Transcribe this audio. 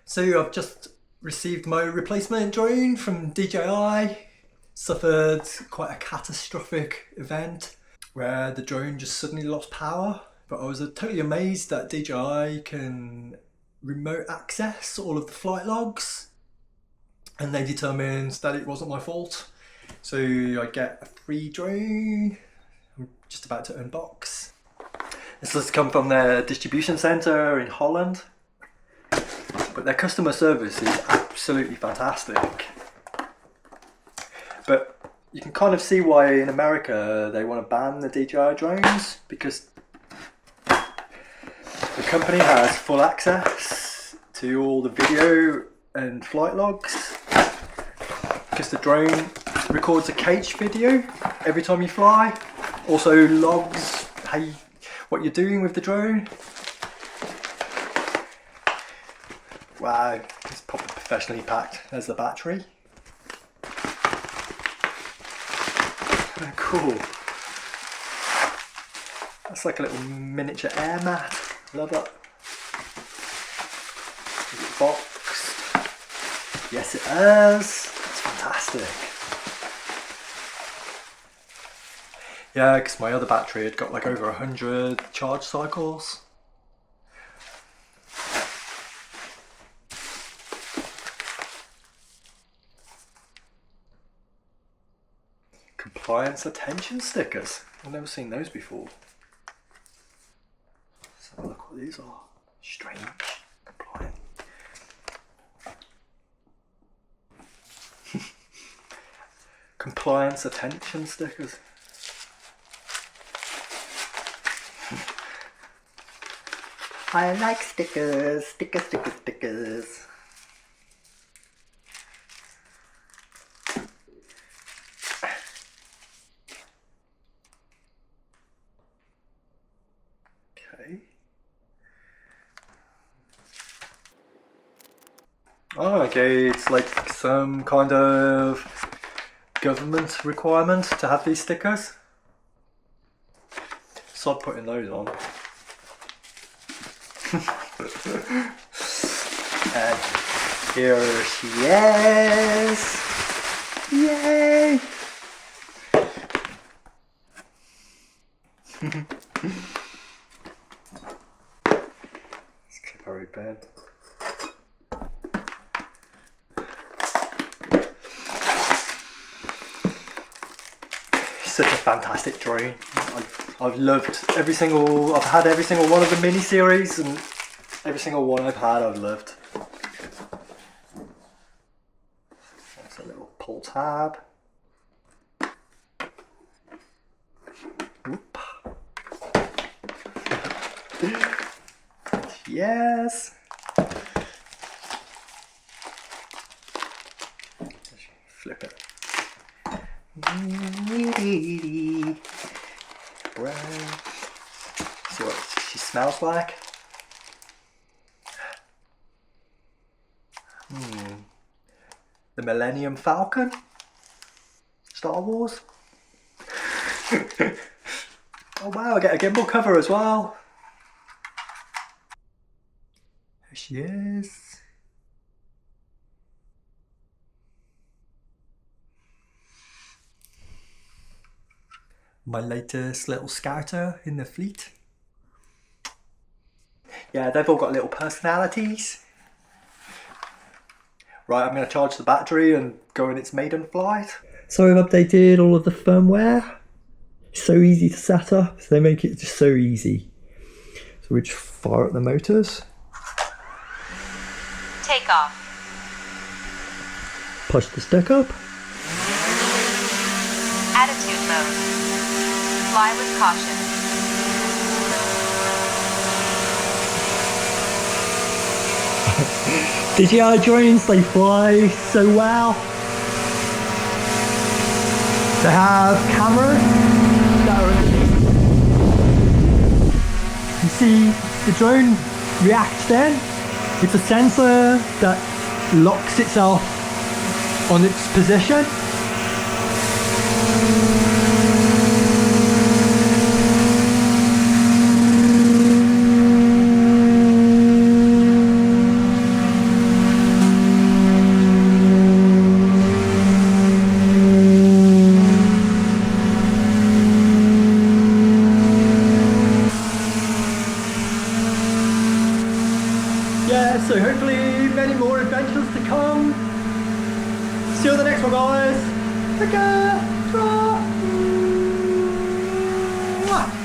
So I've just received my replacement drone from DJI. Suffered quite a catastrophic event where the drone just suddenly lost power. But I was totally amazed that DJI can remote access all of the flight logs, and they determined that it wasn't my fault. So I get a free drone. I'm just about to unbox. This has come from their distribution centre in Holland. But their customer service is absolutely fantastic. But you can kind of see why in America they want to ban the DJI drones, because the company has full access to all the video and flight logs, because the drone records a cage video every time you fly, also logs what you're doing with the drone. Wow, it's probably professionally packed. There's the battery. Oh, cool. That's like a little miniature air mat. Love that. Is it boxed? Yes, it is. It's fantastic. Yeah, because my other battery had got like over 100 charge cycles. Compliance attention stickers. I've never seen those before. Let's have a look what these are. Strange. Compliant. Compliance attention stickers. I like stickers. Stickers, stickers, stickers. Oh, okay, it's like some kind of government requirement to have these stickers. So I'm putting those on. And here she is! Yay! Let's clip her open. Such a fantastic drone. I've loved I've had every single one of the mini series, and every single one I've had I've loved. There's a little pull tab. Oop. Yes. Flip it. Brown. See what she smells like. The Millennium Falcon. Star Wars. Oh wow, I get a gimbal cover as well. There she is. My latest little scouter in the fleet. Yeah, they've all got little personalities. Right, I'm going to charge the battery and go on its maiden flight. So I've updated all of the firmware. It's so easy to set up, so they make it just so easy. So we just fire up the motors. Take off. Push the stick up. Attitude mode. Fly with caution. DJI drones, they fly so well. They have cameras that are you see the drone reacts then. It's a sensor that locks itself on its position. yeah, so hopefully many more adventures to come. See you on the next one, guys. Take care. Ta-ra. Mwah.